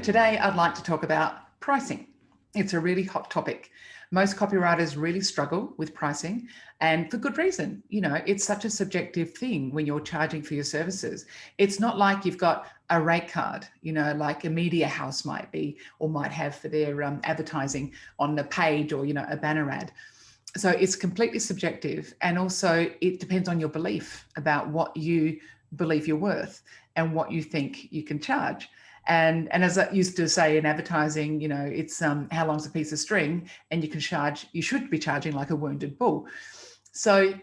today I'd like to talk about pricing. It's a really hot topic. Most copywriters really struggle with pricing, and for good reason. You know, it's such a subjective thing when you're charging for your services. It's not like you've got a rate card, you know, like a media house might be or might have for their advertising on a page or, you know, a banner ad. So it's completely subjective, and also it depends on your belief about what you believe you're worth and what you think you can charge. And as I used to say in advertising, you know, it's how long's a piece of string, and you should be charging like a wounded bull. So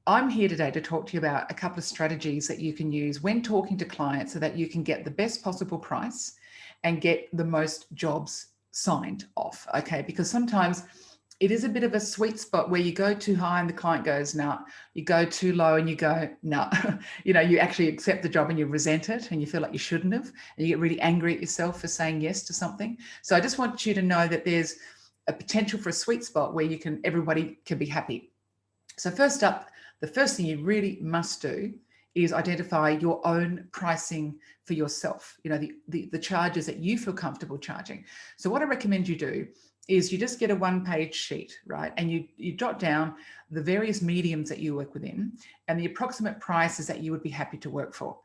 I'm here today to talk to you about a couple of strategies that you can use when talking to clients so that you can get the best possible price and get the most jobs signed off. Okay, because sometimes it is a bit of a sweet spot where you go too high and the client goes, no, you go too low and you go, no, you know, you actually accept the job and you resent it and you feel like you shouldn't have, and you get really angry at yourself for saying yes to something. So I just want you to know that there's a potential for a sweet spot where everybody can be happy. So first up, the first thing you really must do is identify your own pricing for yourself, you know, the charges that you feel comfortable charging. So what I recommend you do is you just get a one-page sheet, right? And you jot down the various mediums that you work within and the approximate prices that you would be happy to work for.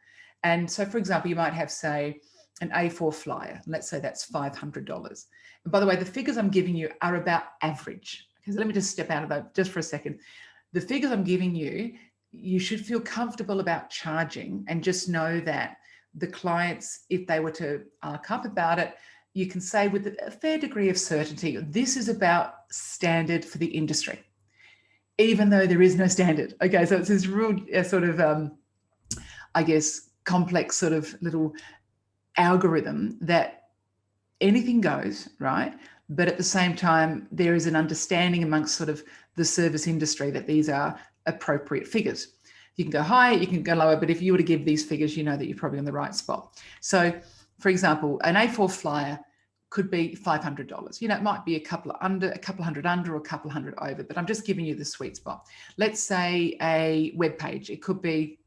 And so, for example, you might have, say, an A4 flyer. Let's say that's $500. And by the way, the figures I'm giving you are about average. Okay, so let me just step out of that just for a second. The figures I'm giving you, you should feel comfortable about charging, and just know that the clients, if they were to arc up about it, you can say with a fair degree of certainty, this is about standard for the industry, even though there is no standard. Okay, so it's this real sort of, I guess, complex sort of little algorithm that anything goes, right? But at the same time, there is an understanding amongst sort of the service industry that these are appropriate figures. You can go higher, you can go lower, but if you were to give these figures, you know that you're probably on the right spot. So, for example, an A4 flyer could be $500. You know, it might be a couple hundred under, or a couple hundred over, but I'm just giving you the sweet spot. Let's say a web page, it could be,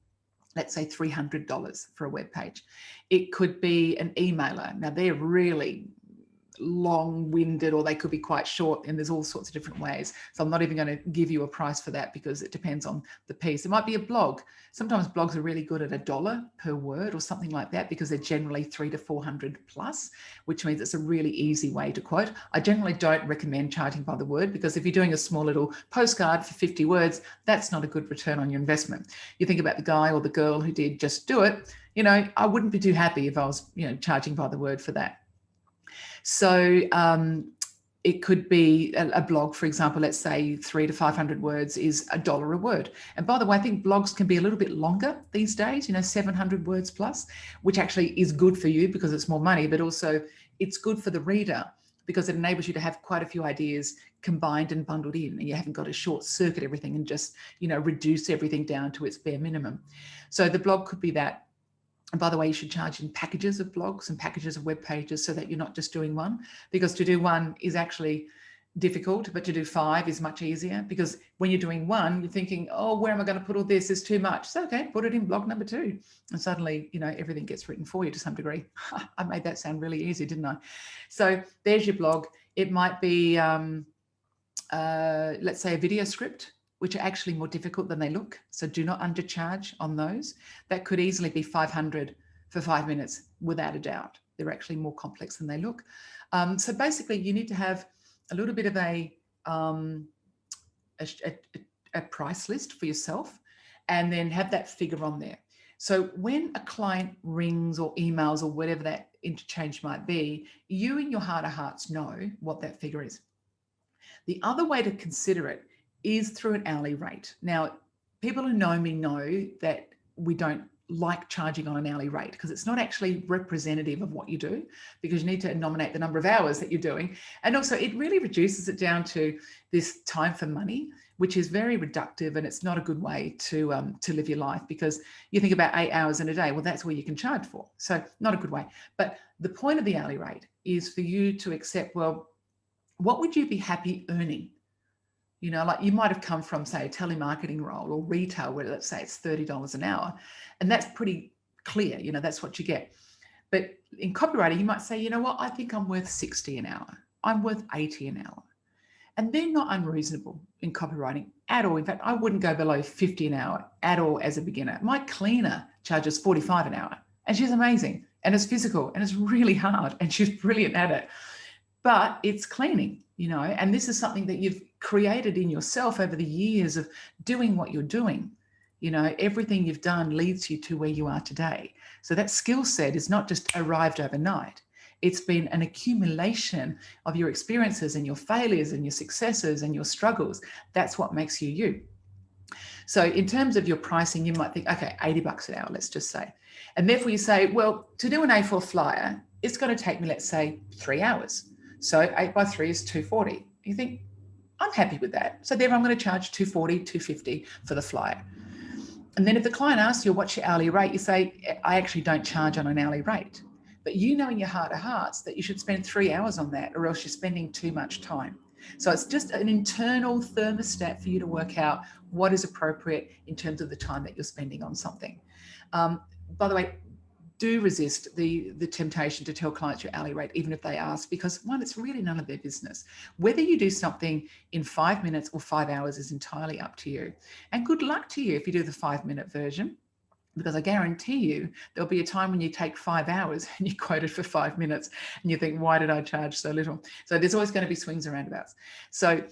let's say $300 for a web page. It could be an emailer. Now they're really long-winded, or they could be quite short, and there's all sorts of different ways. So I'm not even going to give you a price for that because it depends on the piece. It might be a blog. Sometimes blogs are really good at $1 per word or something like that, because they're generally 300 to 400 plus, which means it's a really easy way to quote. I generally don't recommend charging by the word, because if you're doing a small little postcard for 50 words, that's not a good return on your investment. You think about the guy or the girl who did Just Do It, you know, I wouldn't be too happy if I was, you know, charging by the word for that. So it could be a blog, for example, let's say 300 to 500 words is $1 a word. And by the way, I think blogs can be a little bit longer these days, you know, 700 words plus, which actually is good for you because it's more money, but also it's good for the reader because it enables you to have quite a few ideas combined and bundled in, and you haven't got to short circuit everything and just, you know, reduce everything down to its bare minimum. So the blog could be that. And by the way, you should charge in packages of blogs and packages of web pages so that you're not just doing one, because to do one is actually difficult, but to do 5 is much easier, because when you're doing one, you're thinking, oh, where am I going to put all this? It's too much. So, okay, put it in blog number 2. And suddenly, you know, everything gets written for you to some degree. I made that sound really easy, didn't I? So there's your blog. It might be, let's say, a video script, which are actually more difficult than they look. So do not undercharge on those. That could easily be 500 for 5 minutes, without a doubt. They're actually more complex than they look. So basically, you need to have a little bit of a price list for yourself, and then have that figure on there. So when a client rings or emails or whatever that interchange might be, you in your heart of hearts know what that figure is. The other way to consider it is through an hourly rate. Now, people who know me know that we don't like charging on an hourly rate, because it's not actually representative of what you do, because you need to nominate the number of hours that you're doing. And also it really reduces it down to this time for money, which is very reductive, and it's not a good way to live your life, because you think about 8 hours in a day, well, that's where you can charge for. So not a good way. But the point of the hourly rate is for you to accept, well, what would you be happy earning? You know, like you might have come from, say, a telemarketing role or retail where, let's say, it's $30 an hour, and that's pretty clear. You know, that's what you get. But in copywriting, you might say, you know what, I think I'm worth 60 an hour. I'm worth 80 an hour. And they're not unreasonable in copywriting at all. In fact, I wouldn't go below 50 an hour at all as a beginner. My cleaner charges 45 an hour, and she's amazing, and it's physical, and it's really hard, and she's brilliant at it. But it's cleaning, you know, and this is something that you've created in yourself over the years of doing what you're doing. You know, everything you've done leads you to where you are today. So that skill set is not just arrived overnight. It's been an accumulation of your experiences and your failures and your successes and your struggles. That's what makes you you. So in terms of your pricing, you might think, okay, $80 an hour, let's just say. And therefore you say, well, to do an A4 flyer, it's going to take me, let's say, 3 hours. So 8 by 3 is 240. You think, I'm happy with that. So therefore I'm going to charge 240, 250 for the flyer. And then if the client asks you, what's your hourly rate? You say, I actually don't charge on an hourly rate. But you know in your heart of hearts that you should spend 3 hours on that, or else you're spending too much time. So it's just an internal thermostat for you to work out what is appropriate in terms of the time that you're spending on something. By the way, do resist the temptation to tell clients your hourly rate, even if they ask, because one, it's really none of their business. Whether you do something in 5 minutes or 5 hours is entirely up to you. And good luck to you if you do the 5-minute version, because I guarantee you there'll be a time when you take 5 hours and you quote it for 5 minutes and you think, why did I charge so little? So there's always going to be swings and roundabouts. So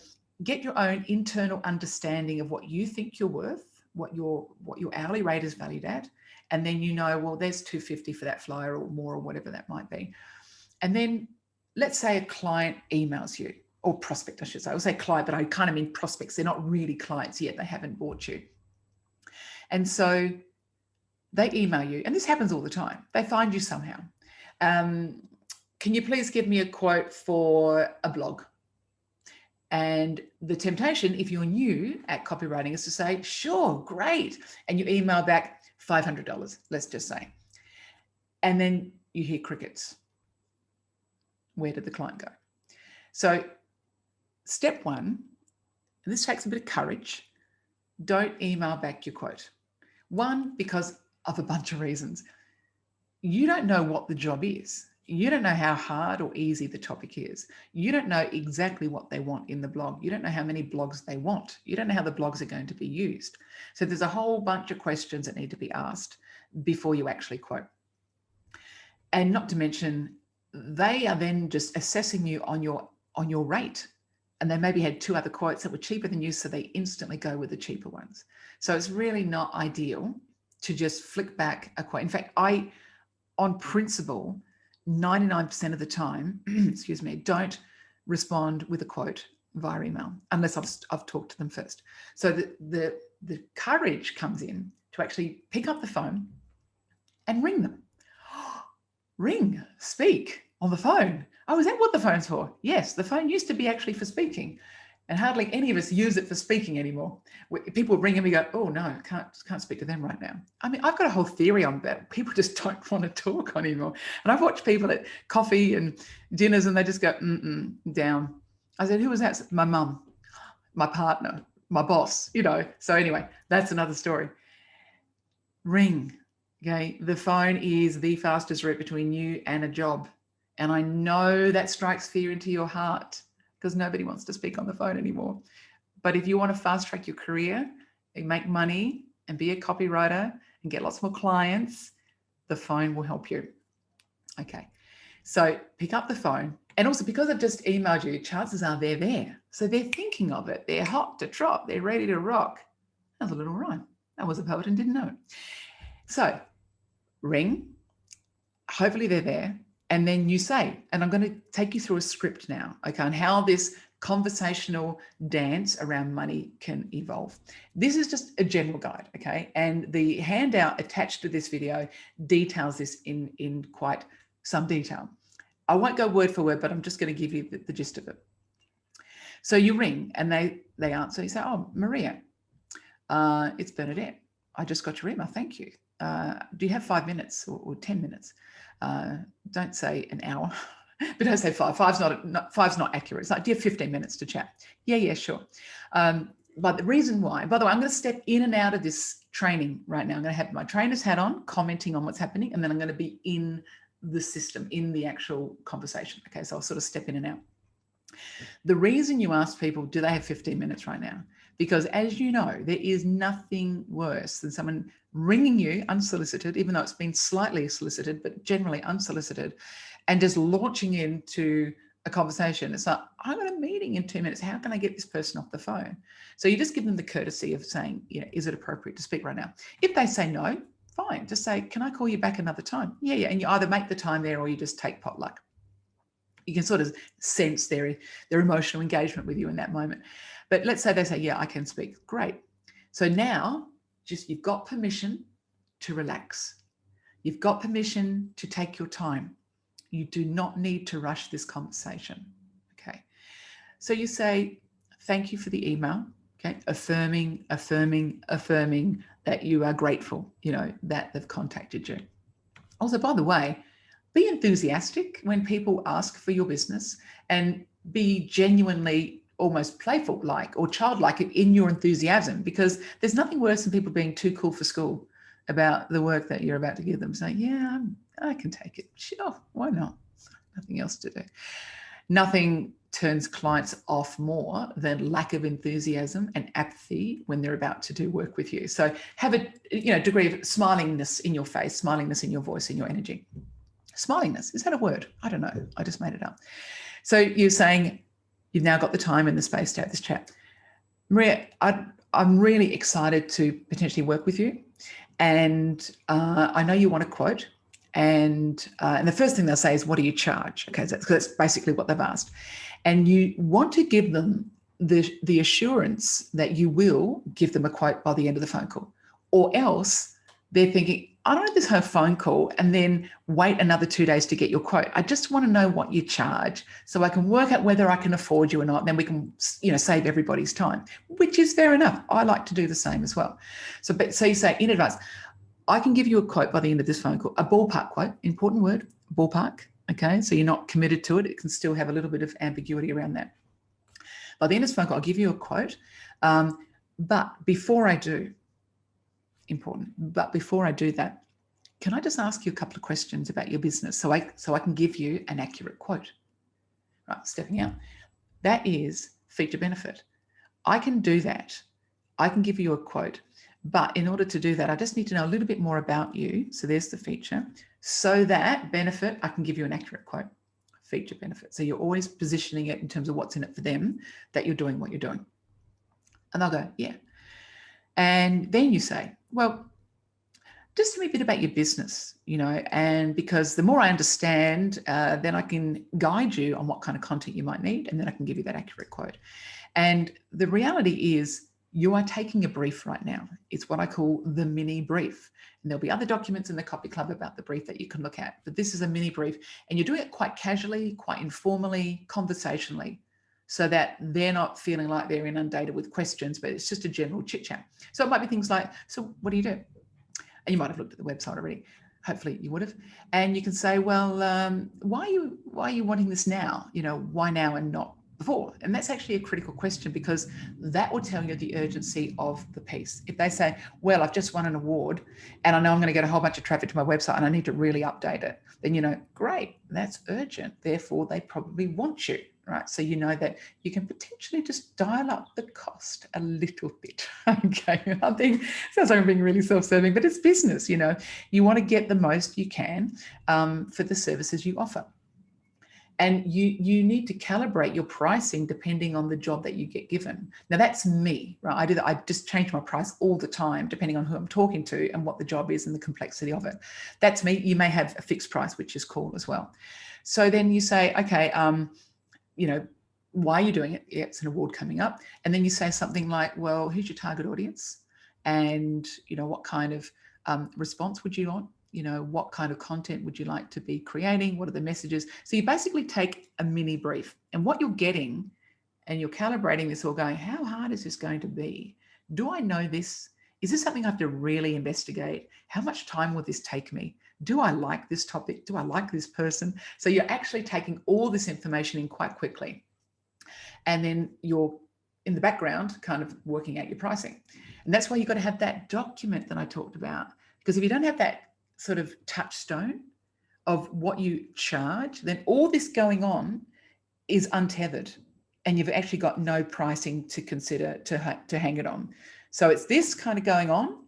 get your own internal understanding of what you think you're worth, what your hourly rate is valued at. And then you know, well, there's $250 for that flyer or more or whatever that might be. And then let's say a client emails you, or prospect, I should say. I will say client, but I kind of mean prospects. They're not really clients yet. They haven't bought you. And so they email you, and this happens all the time. They find you somehow. Can you please give me a quote for a blog? And the temptation, if you're new at copywriting, is to say, sure, great. And you email back $500, let's just say. And then you hear crickets. Where did the client go? So step one, and this takes a bit of courage, don't email back your quote. One, because of a bunch of reasons. You don't know what the job is. You don't know how hard or easy the topic is. You don't know exactly what they want in the blog. You don't know how many blogs they want. You don't know how the blogs are going to be used. So there's a whole bunch of questions that need to be asked before you actually quote. And not to mention, they are then just assessing you on your rate. And they maybe had 2 other quotes that were cheaper than you, so they instantly go with the cheaper ones. So it's really not ideal to just flick back a quote. In fact, I, on principle, 99% of the time, excuse me, don't respond with a quote via email unless I've talked to them first. So the courage comes in to actually pick up the phone and ring them. Ring, speak on the phone. Oh, is that what the phone's for? Yes, the phone used to be actually for speaking, and hardly any of us use it for speaking anymore. People ring and we go, oh no, can't speak to them right now. I mean, I've got a whole theory on that. People just don't want to talk anymore. And I've watched people at coffee and dinners and they just go, down. I said, who was that? My mum, my partner, my boss, you know. So anyway, that's another story. Ring, okay? The phone is the fastest route between you and a job. And I know that strikes fear into your heart, because nobody wants to speak on the phone anymore. But if you want to fast track your career and make money and be a copywriter and get lots more clients, the phone will help you. Okay, so pick up the phone. And also, because I've just emailed you, chances are they're there. So they're thinking of it. They're hot to trot. They're ready to rock. That was a little rhyme. I was a poet and didn't know it. So ring. Hopefully they're there. And then you say, and I'm going to take you through a script now, okay, on how this conversational dance around money can evolve. This is just a general guide, okay? And the handout attached to this video details this in quite some detail. I won't go word for word, but I'm just going to give you the gist of it. So you ring and they answer. You say, oh, Maria, it's Bernadette. I just got your email. Thank you. Do you have 5 minutes or 10 minutes? Don't say an hour, but don't say 5. Five's not accurate. It's like, do you have 15 minutes to chat? Yeah, sure. But the reason why, by the way, I'm going to step in and out of this training right now. I'm going to have my trainer's hat on, commenting on what's happening, and then I'm going to be in the system, in the actual conversation. Okay, so I'll sort of step in and out. The reason you ask people, do they have 15 minutes right now? Because as you know, there is nothing worse than someone ringing you unsolicited, even though it's been slightly solicited, but generally unsolicited, and just launching into a conversation. It's like, I've got a meeting in 2 minutes. How can I get this person off the phone? So you just give them the courtesy of saying, you know, is it appropriate to speak right now? If they say no, fine. Just say, can I call you back another time? Yeah. And you either make the time there or you just take potluck. You can sort of sense their emotional engagement with you in that moment. But let's say they say, yeah, I can speak. Great. So now you've got permission to relax. You've got permission to take your time. You do not need to rush this conversation. Okay. So you say, thank you for the email. Okay. Affirming that you are grateful, you know, that they've contacted you. Also, by the way, be enthusiastic when people ask for your business, and be genuinely almost playful like or childlike in your enthusiasm, because there's nothing worse than people being too cool for school about the work that you're about to give them. Saying, yeah, I can take it. Sure, why not? Nothing else to do. Nothing turns clients off more than lack of enthusiasm and apathy when they're about to do work with you. So have a degree of smilingness in your face, smilingness in your voice, in your energy. Smilingness, is that a word? I don't know. I just made it up. So you're saying you've now got the time and the space to have this chat. Maria, I'm really excited to potentially work with you. And I know you want a quote. And the first thing they'll say is, what do you charge? Okay, so that's basically what they've asked. And you want to give them the assurance that you will give them a quote by the end of the phone call. Or else they're thinking, I don't want this whole phone call and then wait another 2 days to get your quote. I just want to know what you charge so I can work out whether I can afford you or not. And then we can, save everybody's time, which is fair enough. I like to do the same as well. So you say in advance, I can give you a quote by the end of this phone call, a ballpark quote, important word, ballpark. Okay. So you're not committed to it. It can still have a little bit of ambiguity around that. By the end of this phone call, I'll give you a quote. But before I do, but before I do that, can I just ask you a couple of questions about your business so I can give you an accurate quote? Right, stepping out. That is feature benefit. I can do that. I can give you a quote, but in order to do that, I just need to know a little bit more about you. So there's the feature. So that benefit, I can give you an accurate quote. Feature benefit. So you're always positioning it in terms of what's in it for them, that you're doing what you're doing. And they'll go, yeah. And then you say, well, just tell me a bit about your business, and because the more I understand, then I can guide you on what kind of content you might need, and then I can give you that accurate quote. And the reality is you are taking a brief right now. It's what I call the mini brief. And there'll be other documents in the Copy Club about the brief that you can look at, but this is a mini brief, and you're doing it quite casually, quite informally, conversationally, so that they're not feeling like they're inundated with questions, but it's just a general chit chat. So it might be things like, so what do you do? And you might have looked at the website already. Hopefully you would have. And you can say, well, why are you wanting this now? Why now and not before? And that's actually a critical question, because that will tell you the urgency of the piece. If they say, well, I've just won an award and I know I'm going to get a whole bunch of traffic to my website and I need to really update it, then great, that's urgent. Therefore, they probably want you. Right. So you know that you can potentially just dial up the cost a little bit. Okay. I think sounds like I'm being really self-serving, but it's business. You want to get the most you can for the services you offer. And you need to calibrate your pricing depending on the job that you get given. Now that's me, right? I do that. I just change my price all the time, depending on who I'm talking to and what the job is and the complexity of it. That's me. You may have a fixed price, which is cool as well. So then you say, okay, why are you doing it? Yeah, it's an award coming up. And then you say something like, well, who's your target audience? And, what kind of response would you want? What kind of content would you like to be creating? What are the messages? So you basically take a mini brief, and what you're getting, and you're calibrating this or going, how hard is this going to be? Do I know this? Is this something I have to really investigate? How much time will this take me? Do I like this topic? Do I like this person? So you're actually taking all this information in quite quickly. And then you're in the background kind of working out your pricing. And that's why you've got to have that document that I talked about. Because if you don't have that sort of touchstone of what you charge, then all this going on is untethered and you've actually got no pricing to consider to hang it on. So it's this kind of going on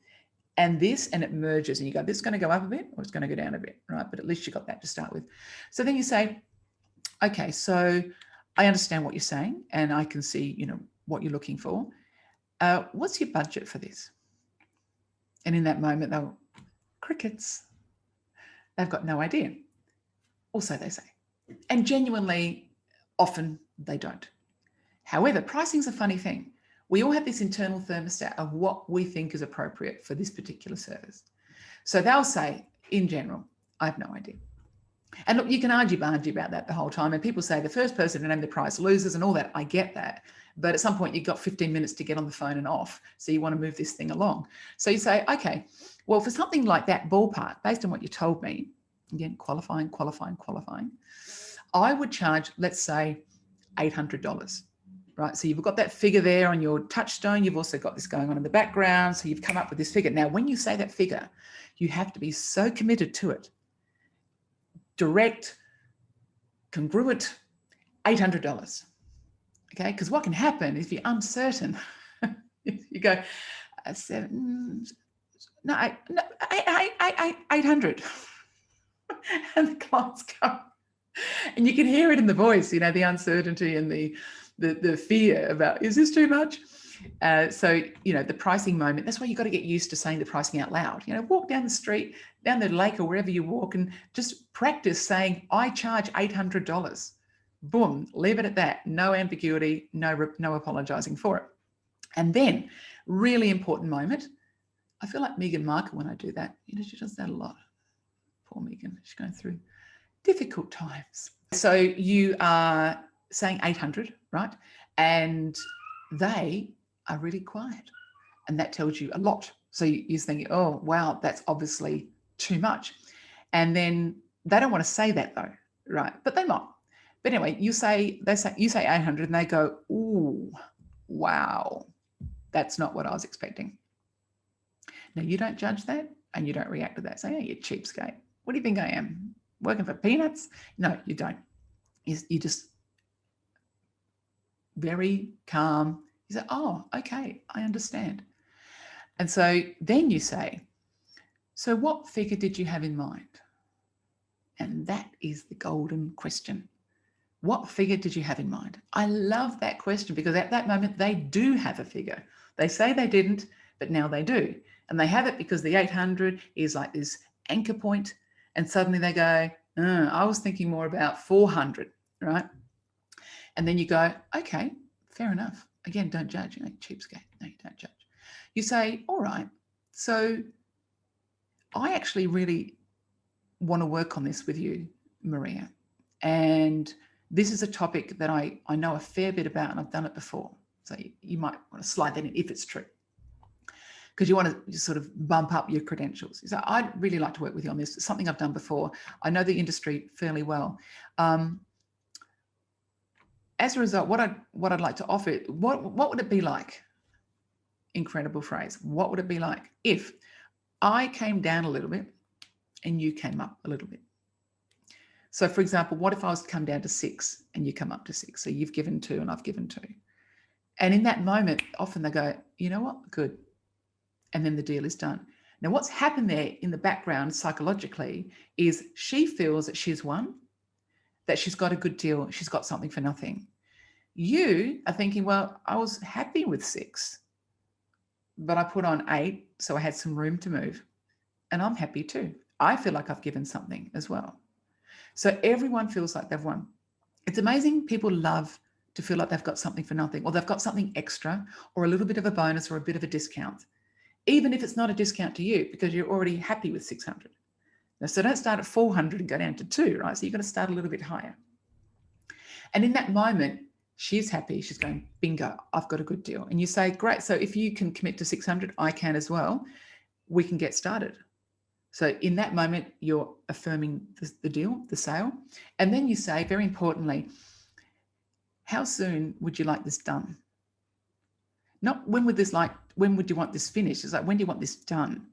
and this, and it merges and you go, this is going to go up a bit or it's going to go down a bit, right? But at least you got that to start with. So then you say, okay, so I understand what you're saying and I can see, you know, what you're looking for. What's your budget for this? And in that moment, they'll, crickets. They've got no idea. Also, they say, and genuinely, often they don't. However, pricing's a funny thing. We all have this internal thermostat of what we think is appropriate for this particular service. So they'll say, in general, I have no idea. And look, you can argue about that the whole time. And people say the first person to name the price loses and all that. I get that. But at some point you've got 15 minutes to get on the phone and off. So you want to move this thing along. So you say, okay, well, for something like that ballpark, based on what you told me, again, qualifying, I would charge, let's say, $800, right? So you've got that figure there on your touchstone. You've also got this going on in the background. So you've come up with this figure. Now, when you say that figure, you have to be so committed to it. Direct, congruent, $800. Okay, because what can happen if you're uncertain, you go, 800. And the clients come, and you can hear it in the voice, you know, the uncertainty and the fear about, is this too much? So, you know, the pricing moment, that's why you've got to get used to saying the pricing out loud. You know, walk down the street, down the lake or wherever you walk and just practice saying, I charge $800. Boom, leave it at that. No ambiguity, no apologizing for it. And then, really important moment, I feel like Meghan Markle when I do that. You know, she does that a lot. Poor Meghan, she's going through difficult times. So you are saying 800, right? And they are really quiet. And that tells you a lot. So you're thinking, oh, wow, that's obviously too much. And then they don't want to say that though, right? But they might. But anyway, you say 800 and they go, ooh, wow, that's not what I was expecting. Now you don't judge that and you don't react to that. Say, hey, you cheapskate. What do you think I am? Working for peanuts? No, you don't. You just very calm. You say, oh, okay, I understand. And so then you say, so what figure did you have in mind? And that is the golden question. What figure did you have in mind? I love that question because at that moment, they do have a figure. They say they didn't, but now they do. And they have it because the 800 is like this anchor point. And suddenly they go, I was thinking more about 400, right? And then you go, okay, fair enough. Again, don't judge, you know, cheapskate. No, you don't judge. You say, all right, so I actually really want to work on this with you, Maria. And this is a topic that I know a fair bit about and I've done it before. So you might want to slide that in if it's true. Because you want to just sort of bump up your credentials. So I'd really like to work with you on this. It's something I've done before. I know the industry fairly well. As a result, what I'd like to offer, what would it be like? Incredible phrase. What would it be like if I came down a little bit and you came up a little bit? So for example, what if I was to come down to 6 and you come up to 6? So you've given 2 and I've given 2. And in that moment, often they go, you know what, good. And then the deal is done. Now, what's happened there in the background psychologically is she feels that she's won, that she's got a good deal, she's got something for nothing. You are thinking, well, I was happy with 6, but I put on 8, so I had some room to move. And I'm happy too. I feel like I've given something as well. So everyone feels like they've won. It's amazing. People love to feel like they've got something for nothing, or they've got something extra, or a little bit of a bonus, or a bit of a discount, even if it's not a discount to you because you're already happy with 600. So don't start at 400 and go down to 2, right? So you've got to start a little bit higher. And in that moment, she's happy. She's going, bingo, I've got a good deal. And you say, great. So if you can commit to 600, I can as well. We can get started. So in that moment, you're affirming the deal, the sale. And then you say, very importantly, how soon would you like this done? Not when would you want this finished? It's like, when do you want this done?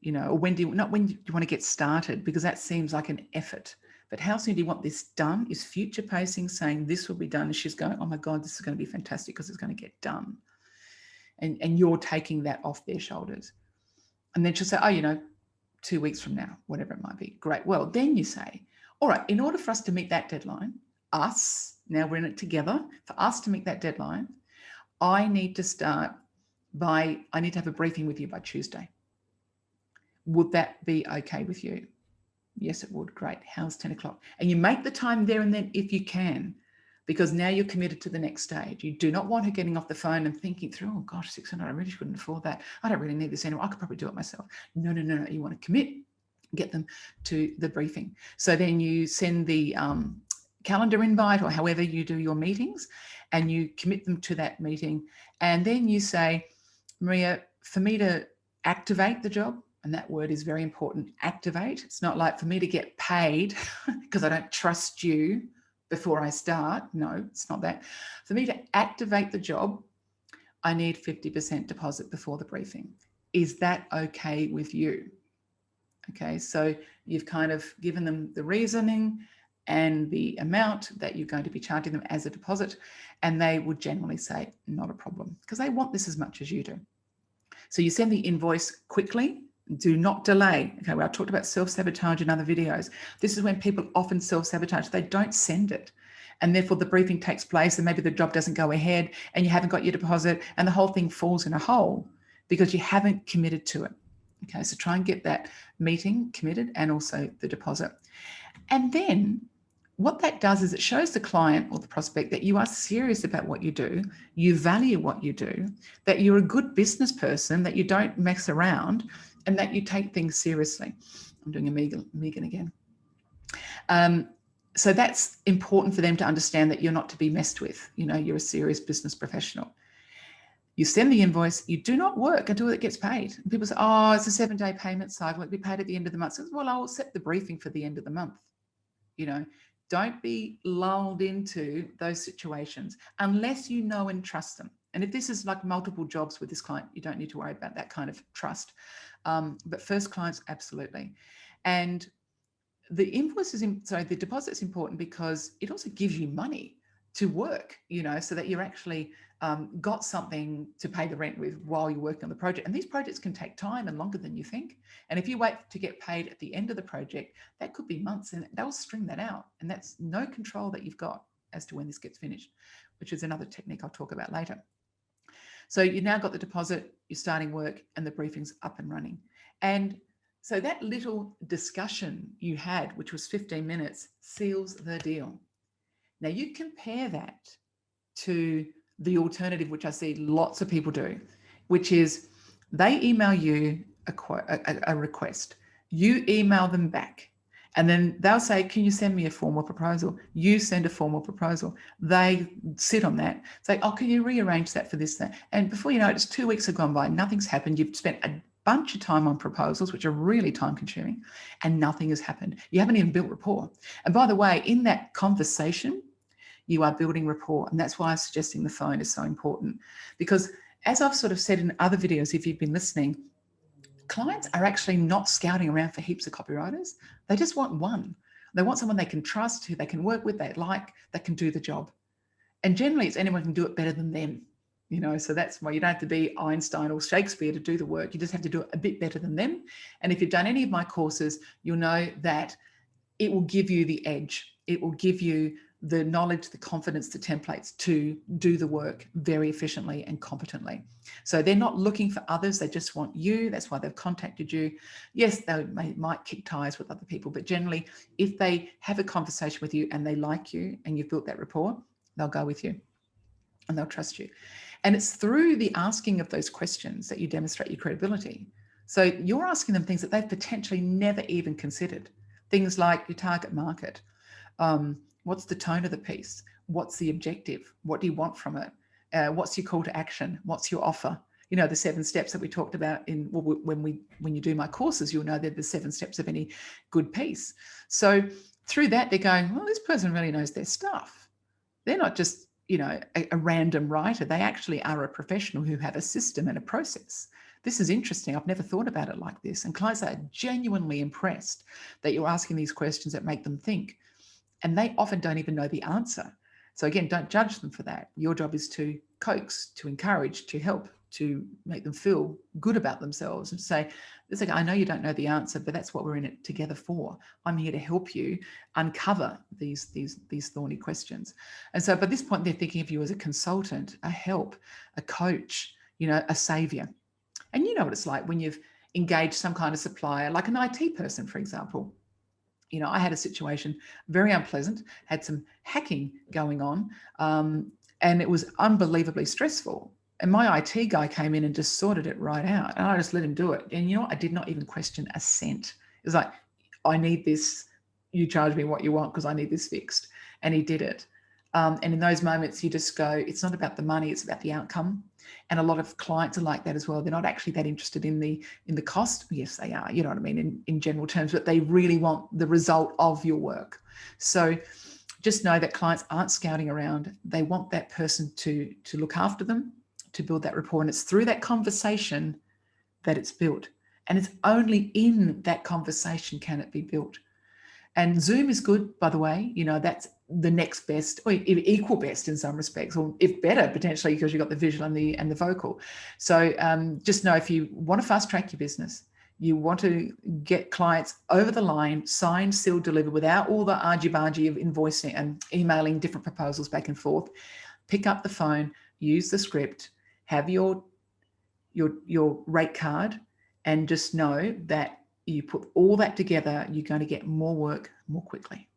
or when do you want to get started, because that seems like an effort. But how soon do you want this done is future pacing, saying this will be done. And she's going, oh my God, this is going to be fantastic because it's going to get done. And you're taking that off their shoulders. And then she'll say, oh, 2 weeks from now, whatever it might be. Great. Well, then you say, all right, in order for us to meet that deadline, now we're in it together, for us to meet that deadline, I need to have a briefing with you by Tuesday. Would that be okay with you? Yes, it would. Great. How's 10 o'clock? And you make the time there and then if you can, because now you're committed to the next stage. You do not want her getting off the phone and thinking through, oh gosh, 600, I really couldn't afford that. I don't really need this anymore. I could probably do it myself. No. You want to commit, get them to the briefing. So then you send the calendar invite or however you do your meetings, and you commit them to that meeting. And then you say, Maria, for me to activate the job, and that word is very important, activate. It's not like for me to get paid because I don't trust you before I start. No, it's not that. For me to activate the job, I need 50% deposit before the briefing. Is that okay with you? Okay, so you've kind of given them the reasoning and the amount that you're going to be charging them as a deposit, and they would generally say, not a problem, because they want this as much as you do. So you send the invoice quickly. Do not delay. Okay, well, I talked about self-sabotage in other videos. This is when people often self-sabotage. They don't send it. And therefore the briefing takes place and maybe the job doesn't go ahead and you haven't got your deposit and the whole thing falls in a hole because you haven't committed to it. Okay, so try and get that meeting committed and also the deposit. And then what that does is it shows the client or the prospect that you are serious about what you do, you value what you do, that you're a good business person, that you don't mess around, and that you take things seriously. I'm doing a Megan again. So that's important for them to understand that you're not to be messed with. You're a serious business professional. You send the invoice, you do not work until it gets paid. And people say, oh, it's a 7-day payment cycle, it'll be paid at the end of the month. So, well, I'll set the briefing for the end of the month. Don't be lulled into those situations unless you know and trust them. And if this is like multiple jobs with this client, you don't need to worry about that kind of trust. But first clients, absolutely. And the the deposit is important because it also gives you money to work, so that you're actually got something to pay the rent with while you're working on the project. And these projects can take time and longer than you think. And if you wait to get paid at the end of the project, that could be months and they'll string that out. And that's no control that you've got as to when this gets finished, which is another technique I'll talk about later. So you've now got the deposit, you're starting work, and the briefing's up and running. And so that little discussion you had, which was 15 minutes, seals the deal. Now you compare that to the alternative, which I see lots of people do, which is they email you a request, you email them back, and then they'll say, can you send me a formal proposal? You send a formal proposal. They sit on that, say, oh, can you rearrange that for this thing? And before you know it, it's 2 weeks have gone by, nothing's happened. You've spent a bunch of time on proposals, which are really time consuming, and nothing has happened. You haven't even built rapport. And by the way, in that conversation, you are building rapport. And that's why I'm suggesting the phone is so important, because as I've sort of said in other videos, if you've been listening, clients are actually not scouting around for heaps of copywriters. They just want one. They want someone they can trust, who they can work with, they like, that can do the job. And generally it's anyone who can do it better than them. So that's why you don't have to be Einstein or Shakespeare to do the work. You just have to do it a bit better than them. And if you've done any of my courses, you'll know that it will give you the edge. It will give you the knowledge, the confidence, the templates to do the work very efficiently and competently. So they're not looking for others. They just want you. That's why they've contacted you. Yes, they might kick tires with other people, but generally if they have a conversation with you and they like you and you've built that rapport, they'll go with you and they'll trust you. And it's through the asking of those questions that you demonstrate your credibility. So you're asking them things that they've potentially never even considered. Things like your target market. What's the tone of the piece? What's the objective? What do you want from it? What's your call to action? What's your offer? The 7 steps that we talked about when you do my courses, you'll know they're the 7 steps of any good piece. So through that, they're going, well, this person really knows their stuff. They're not just, a random writer. They actually are a professional who have a system and a process This is interesting. I've never thought about it like this. And clients are genuinely impressed that you're asking these questions that make them think. And they often don't even know the answer. So again, don't judge them for that. Your job is to coax, to encourage, to help, to make them feel good about themselves and say, "Listen, I know you don't know the answer, but that's what we're in it together for. I'm here to help you uncover these thorny questions." And so by this point, they're thinking of you as a consultant, a help, a coach, a savior. And you know what it's like when you've engaged some kind of supplier, like an IT person, for example. I had a situation, very unpleasant, had some hacking going on, and it was unbelievably stressful. And my IT guy came in and just sorted it right out. And I just let him do it. And I did not even question a cent. It was like, I need this. You charge me what you want because I need this fixed. And he did it. And in those moments, you just go, it's not about the money, it's about the outcome. And a lot of clients are like that as well. They're not actually that interested in the cost. Yes, they are, you know what I mean, in general terms, but they really want the result of your work. So just know that clients aren't scouting around. They want that person to look after them, to build that rapport. And it's through that conversation that it's built. And it's only in that conversation can it be built. And Zoom is good, by the way. That's the next best, or equal best in some respects, or if better potentially, because you've got the visual and the vocal. So just know, if you want to fast track your business, you want to get clients over the line, signed, sealed, delivered, without all the argy-bargy of invoicing and emailing different proposals back and forth, pick up the phone, use the script, have your rate card, and just know that you put all that together, you're going to get more work more quickly.